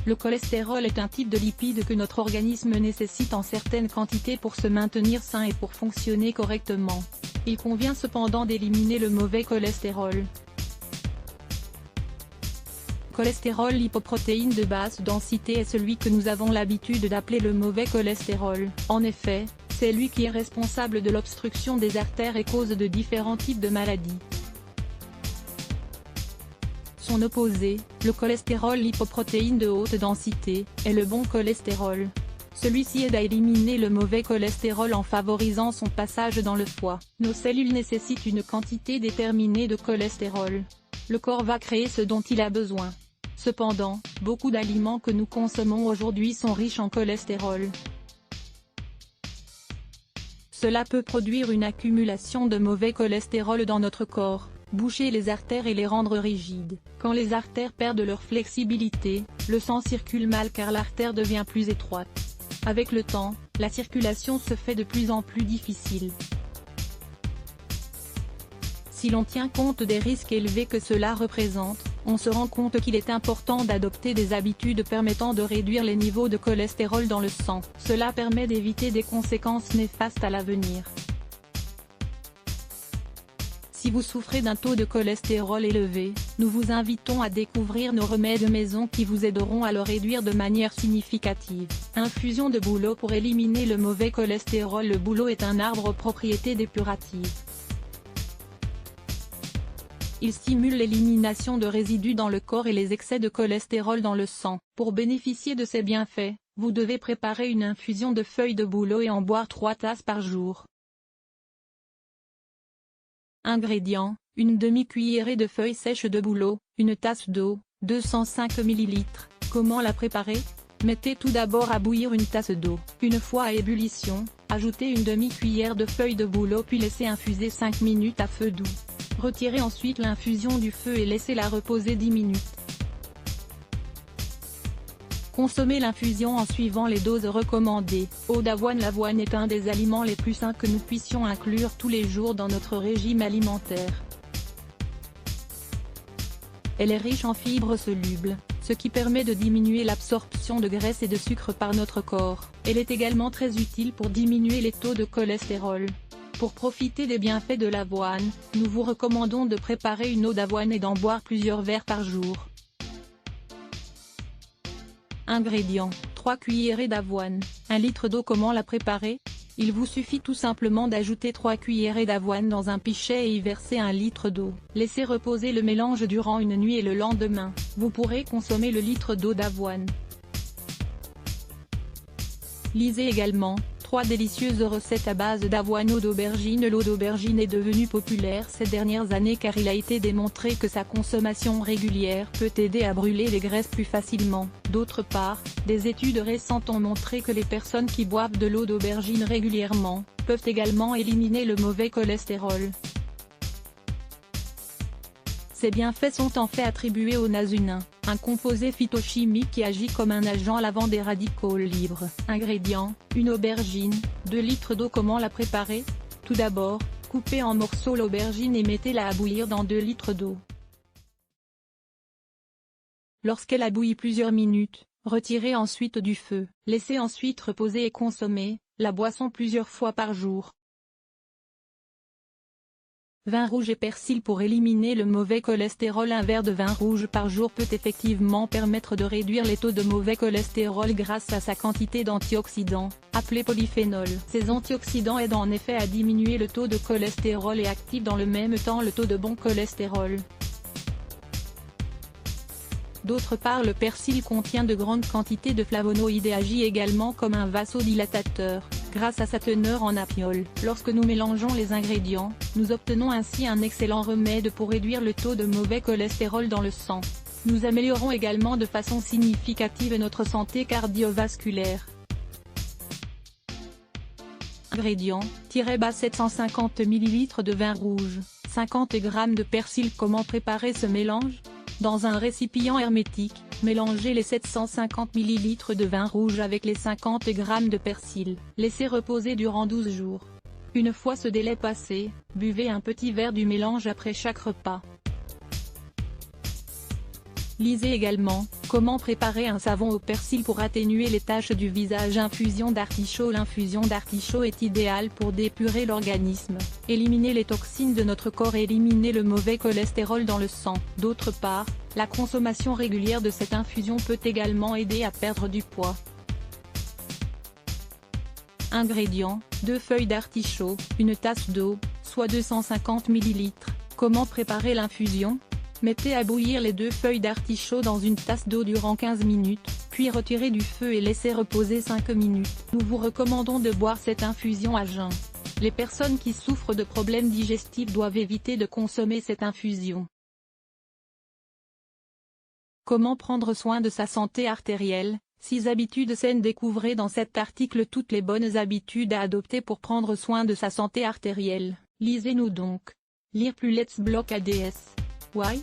Le cholestérol est un type de lipide que notre organisme nécessite en certaines quantités pour se maintenir sain et pour fonctionner correctement. Il convient cependant d'éliminer le mauvais cholestérol. Cholestérol lipoprotéine de basse densité est celui que nous avons l'habitude d'appeler le mauvais cholestérol. En effet, c'est lui qui est responsable de l'obstruction des artères et cause de différents types de maladies. Son opposé, le cholestérol lipoprotéine de haute densité, est le bon cholestérol. Celui-ci aide à éliminer le mauvais cholestérol en favorisant son passage dans le foie. Nos cellules nécessitent une quantité déterminée de cholestérol. Le corps va créer ce dont il a besoin. Cependant, beaucoup d'aliments que nous consommons aujourd'hui sont riches en cholestérol. Cela peut produire une accumulation de mauvais cholestérol dans notre corps, boucher les artères et les rendre rigides. Quand les artères perdent leur flexibilité, le sang circule mal car l'artère devient plus étroite. Avec le temps, la circulation se fait de plus en plus difficile. Si l'on tient compte des risques élevés que cela représente, on se rend compte qu'il est important d'adopter des habitudes permettant de réduire les niveaux de cholestérol dans le sang. Cela permet d'éviter des conséquences néfastes à l'avenir. Si vous souffrez d'un taux de cholestérol élevé, nous vous invitons à découvrir nos remèdes maison qui vous aideront à le réduire de manière significative. Infusion de bouleau pour éliminer le mauvais cholestérol. Le bouleau est un arbre aux propriétés dépuratives. Il stimule l'élimination de résidus dans le corps et les excès de cholestérol dans le sang. Pour bénéficier de ces bienfaits, vous devez préparer une infusion de feuilles de bouleau et en boire 3 tasses par jour. Ingrédients: une demi-cuillerée de feuilles sèches de bouleau, une tasse d'eau, 205 ml. Comment la préparer? Mettez tout d'abord à bouillir une tasse d'eau. Une fois à ébullition, ajoutez une demi-cuillère de feuilles de bouleau puis laissez infuser 5 minutes à feu doux. Retirez ensuite l'infusion du feu et laissez-la reposer 10 minutes. Consommez l'infusion en suivant les doses recommandées. Eau d'avoine. L'avoine est un des aliments les plus sains que nous puissions inclure tous les jours dans notre régime alimentaire. Elle est riche en fibres solubles, ce qui permet de diminuer l'absorption de graisse et de sucre par notre corps. Elle est également très utile pour diminuer les taux de cholestérol. Pour profiter des bienfaits de l'avoine, nous vous recommandons de préparer une eau d'avoine et d'en boire plusieurs verres par jour. Ingrédients: 3 cuillerées d'avoine, 1 litre d'eau. Comment la préparer? Il vous suffit tout simplement d'ajouter 3 cuillerées d'avoine dans un pichet et y verser 1 litre d'eau. Laissez reposer le mélange durant une nuit et le lendemain, vous pourrez consommer le litre d'eau d'avoine. Lisez également 3 délicieuses recettes à base d'avoine. Eau d'aubergine. L'eau d'aubergine est devenue populaire ces dernières années car il a été démontré que sa consommation régulière peut aider à brûler les graisses plus facilement. D'autre part, des études récentes ont montré que les personnes qui boivent de l'eau d'aubergine régulièrement, peuvent également éliminer le mauvais cholestérol. Ces bienfaits sont en fait attribués au nazunin, un composé phytochimique qui agit comme un agent lavant des radicaux libres. Ingrédients: une aubergine, 2 litres d'eau. Comment la préparer? Tout d'abord, coupez en morceaux l'aubergine et mettez-la à bouillir dans 2 litres d'eau. Lorsqu'elle a bouilli plusieurs minutes, retirez ensuite du feu. Laissez ensuite reposer et consommer la boisson plusieurs fois par jour. Vin rouge et persil. Pour éliminer le mauvais cholestérol, un verre de vin rouge par jour peut effectivement permettre de réduire les taux de mauvais cholestérol grâce à sa quantité d'antioxydants, appelés polyphénols. Ces antioxydants aident en effet à diminuer le taux de cholestérol et activent dans le même temps le taux de bon cholestérol. D'autre part, le persil contient de grandes quantités de flavonoïdes et agit également comme un vasodilatateur, grâce à sa teneur en apiol. Lorsque nous mélangeons les ingrédients, nous obtenons ainsi un excellent remède pour réduire le taux de mauvais cholestérol dans le sang. Nous améliorons également de façon significative notre santé cardiovasculaire. Ingrédients: -bas 750 ml de vin rouge, 50 g de persil. Comment préparer ce mélange? Dans un récipient hermétique, mélangez les 750 ml de vin rouge avec les 50 g de persil. Laissez reposer durant 12 jours. Une fois ce délai passé, buvez un petit verre du mélange après chaque repas. Lisez également, comment préparer un savon au persil pour atténuer les taches du visage. Infusion d'artichaut. L'infusion d'artichaut est idéale pour dépurer l'organisme, éliminer les toxines de notre corps et éliminer le mauvais cholestérol dans le sang. D'autre part, la consommation régulière de cette infusion peut également aider à perdre du poids. Ingrédients, 2 feuilles d'artichaut, une tasse d'eau, soit 250 ml. Comment préparer l'infusion? Mettez à bouillir les 2 feuilles d'artichaut dans une tasse d'eau durant 15 minutes, puis retirez du feu et laissez reposer 5 minutes. Nous vous recommandons de boire cette infusion à jeun. Les personnes qui souffrent de problèmes digestifs doivent éviter de consommer cette infusion. Comment prendre soin de sa santé artérielle? 6 habitudes saines. Découvrez dans cet article toutes les bonnes habitudes à adopter pour prendre soin de sa santé artérielle. Lisez-nous donc. Lire plus. Let's block ADS. Why?